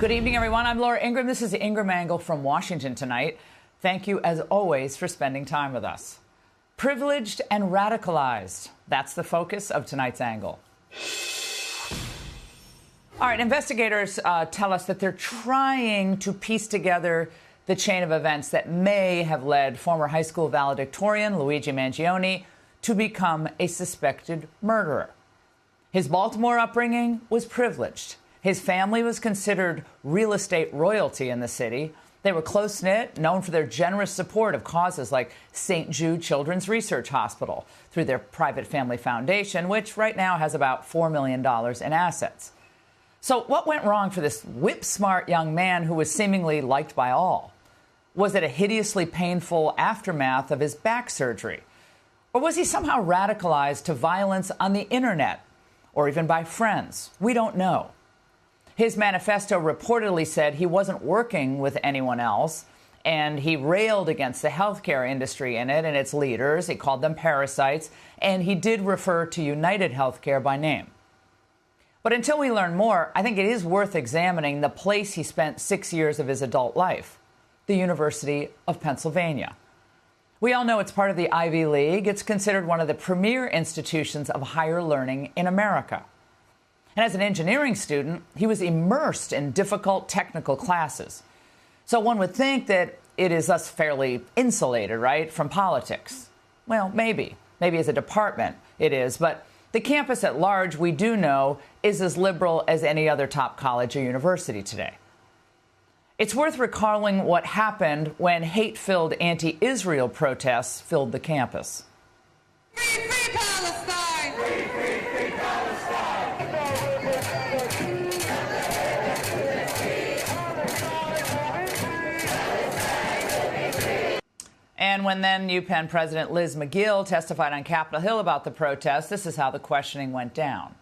Good evening, everyone. I'm Laura Ingraham. This is the Ingraham Angle from Washington tonight. Thank you, as always, for spending time with us. Privileged and radicalized. That's the focus of tonight's angle. All right, investigators tell us that they're trying to piece together the chain of events that may have led former high school valedictorian Luigi Mangione to become a suspected murderer. His Baltimore upbringing was privileged. His family was considered real estate royalty in the city. They were close-knit, known for their generous support of causes like St. Jude Children's Research Hospital through their private family foundation, which right now has about $4 million in assets. So what went wrong for this whip-smart young man who was seemingly liked by all? Was it a hideously painful aftermath of his back surgery? Or was he somehow radicalized to violence on the internet or even by friends? We don't know. His manifesto reportedly said he wasn't working with anyone else, and he railed against the healthcare industry in it and its leaders. He called them parasites, and he did refer to United Healthcare by name. But until we learn more, I think it is worth examining the place he spent 6 years of his adult life, the University of Pennsylvania. We all know it's part of the Ivy League. It's considered one of the premier institutions of higher learning in America. And as an engineering student, he was immersed in difficult technical classes. So one would think that it is thus fairly insulated, right, from politics. Well, maybe. Maybe as a department it is. But the campus at large, we do know, is as liberal as any other top college or university today. It's worth recalling what happened when hate-filled anti-Israel protests filled the campus. Free, free Palestine! Free, free, free Palestine! And when then UPenn President Liz McGill testified on Capitol Hill about the protests, this is how the questioning went down.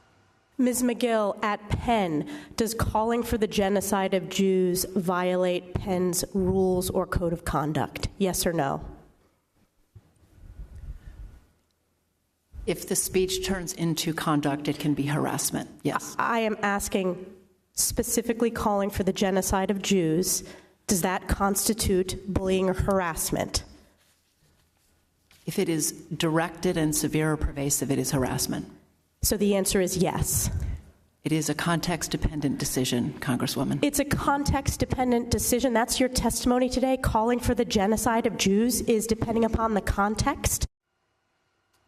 Ms. McGill, at Penn, does calling for the genocide of Jews violate Penn's rules or code of conduct? Yes or no? If the speech turns into conduct, it can be harassment, yes. I am asking specifically calling for the genocide of Jews. Does that constitute bullying or harassment? If it is directed and severe or pervasive, it is harassment. So the answer is yes. It is a context-dependent decision, Congresswoman. It's a context-dependent decision. That's your testimony today. Calling for the genocide of Jews is depending upon the context.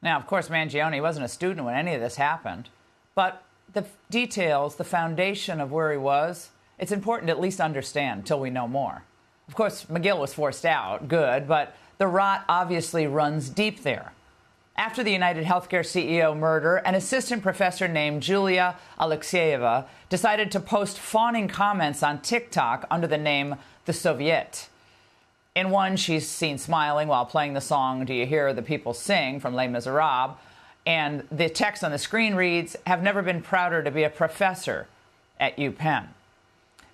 Now, of course, Mangione wasn't a student when any of this happened. But the details, the foundation of where he was, it's important to at least understand until we know more. Of course, McGill was forced out, good, but the rot obviously runs deep there. After the United Healthcare CEO murder, an assistant professor named Julia Alexeyeva decided to post fawning comments on TikTok under the name The Soviet. In one, she's seen smiling while playing the song Do You Hear the People Sing from Les Miserables, and the text on the screen reads, "Have never been prouder to be a professor at UPenn."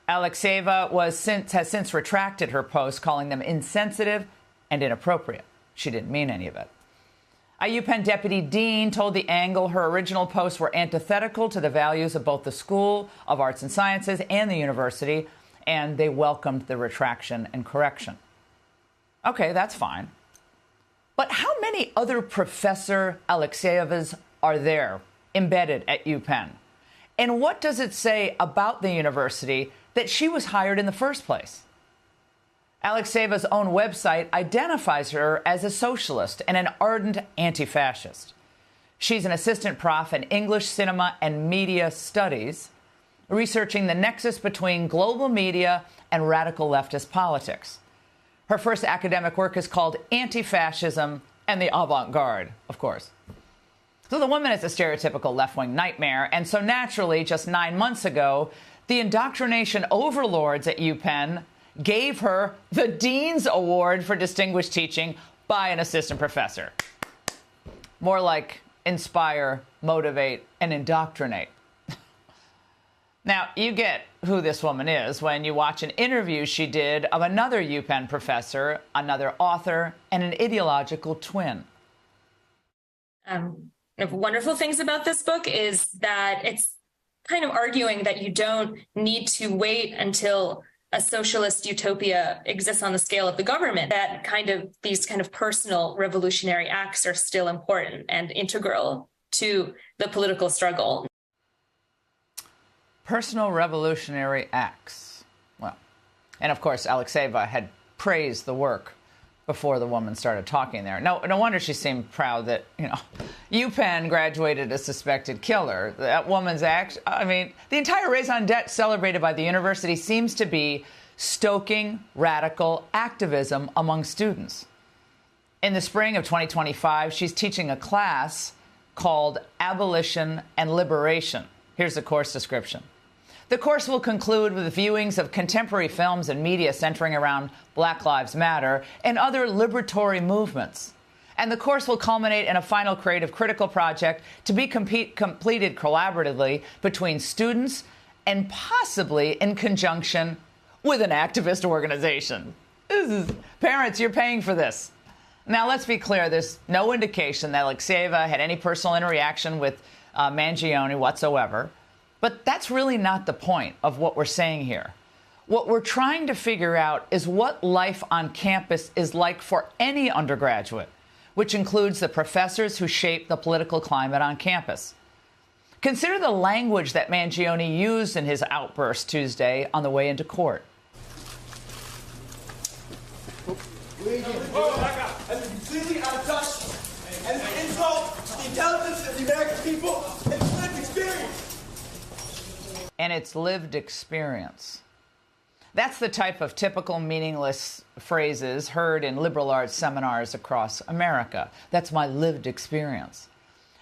Alexeyeva has since retracted her post, calling them insensitive and inappropriate. She didn't mean any of it. A UPenn deputy dean told The Angle her original posts were antithetical to the values of both the School of Arts and Sciences and the university, and they welcomed the retraction and correction. Okay, that's fine. But how many other Professor Alexeyevas are there embedded at UPenn? And what does it say about the university that she was hired in the first place? Alexeyeva's own website identifies her as a socialist and an ardent anti-fascist. She's an assistant prof in English, cinema, and media studies, researching the nexus between global media and radical leftist politics. Her first academic work is called Anti-Fascism and the Avant-Garde, of course. So the woman is a stereotypical left-wing nightmare, and so naturally, just 9 months ago, the indoctrination overlords at UPenn gave her the Dean's Award for Distinguished Teaching by an assistant professor. More like inspire, motivate, and indoctrinate. Now, you get who this woman is when you watch an interview she did of another UPenn professor, another author, and an ideological twin. One of the wonderful things about this book is that kind of arguing that you don't need to wait until a socialist utopia exists on the scale of the government, that these kind of personal revolutionary acts are still important and integral to the political struggle. Personal revolutionary acts. Well, and of course, Alexeva had praised the work before the woman started talking there. No wonder she seemed proud that, UPenn graduated a suspected killer. That woman's act, the entire raison d'etre celebrated by the university seems to be stoking radical activism among students. In the spring of 2025, she's teaching a class called Abolition and Liberation. Here's the course description. The course will conclude with viewings of contemporary films and media centering around Black Lives Matter and other liberatory movements. And the course will culminate in a final creative critical project to be completed collaboratively between students and possibly in conjunction with an activist organization. Parents, you're paying for this. Now, let's be clear. There's no indication that Alexeva had any personal interaction with Mangione whatsoever. But that's really not the point of what we're saying here. What we're trying to figure out is what life on campus is like for any undergraduate, which includes the professors who shape the political climate on campus. Consider the language that Mangione used in his outburst Tuesday on the way into court. That's completely out of touch and an insult to the intelligence of the American people and its lived experience. And its lived experience. That's the type of typical meaningless phrases heard in liberal arts seminars across America. That's my lived experience.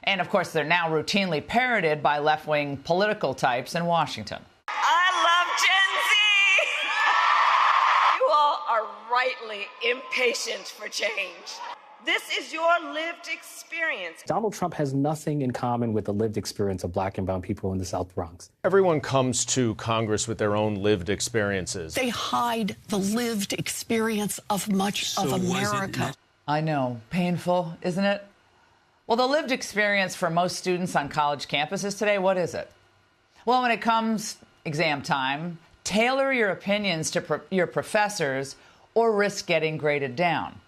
And of course, they're now routinely parroted by left-wing political types in Washington. I love Gen Z! You all are rightly impatient for change. This is your lived experience. Donald Trump has nothing in common with the lived experience of black and brown people in the South Bronx. Everyone comes to Congress with their own lived experiences. They hide the lived experience of much of America. I know. Painful, isn't it? Well, the lived experience for most students on college campuses today, what is it? Well, when it comes exam time, tailor your opinions to your professors or risk getting graded down.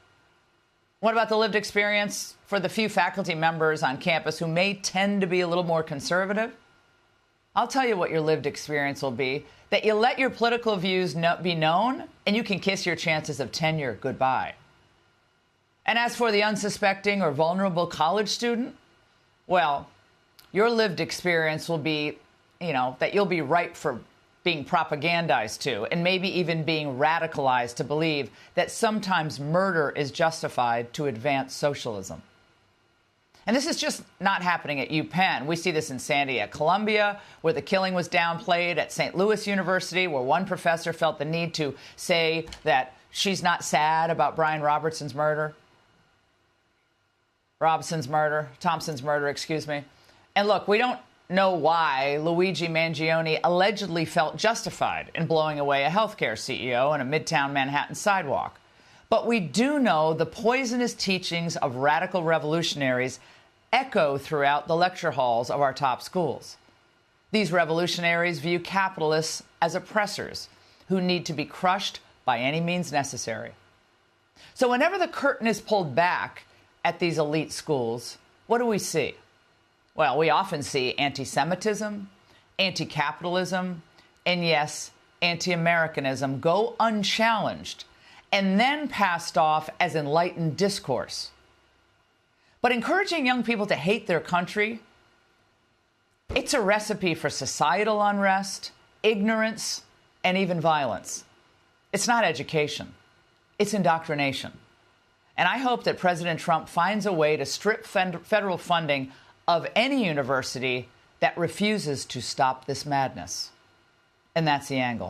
What about the lived experience for the few faculty members on campus who may tend to be a little more conservative? I'll tell you what your lived experience will be, that you let your political views be known and you can kiss your chances of tenure goodbye. And as for the unsuspecting or vulnerable college student, well, your lived experience will be, that you'll be ripe for being propagandized to, and maybe even being radicalized to believe that sometimes murder is justified to advance socialism. And this is just not happening at UPenn. We see this in Sandy at Columbia, where the killing was downplayed, at St. Louis University, where one professor felt the need to say that she's not sad about Brian Thompson's murder, excuse me. And look, we don't know why Luigi Mangione allegedly felt justified in blowing away a healthcare CEO on a midtown Manhattan sidewalk. But we do know the poisonous teachings of radical revolutionaries echo throughout the lecture halls of our top schools. These revolutionaries view capitalists as oppressors who need to be crushed by any means necessary. So whenever the curtain is pulled back at these elite schools, what do we see? Well, we often see anti-Semitism, anti-capitalism, and yes, anti-Americanism go unchallenged and then passed off as enlightened discourse. But encouraging young people to hate their country, it's a recipe for societal unrest, ignorance, and even violence. It's not education. It's indoctrination. And I hope that President Trump finds a way to strip federal funding of any university that refuses to stop this madness. And that's the angle.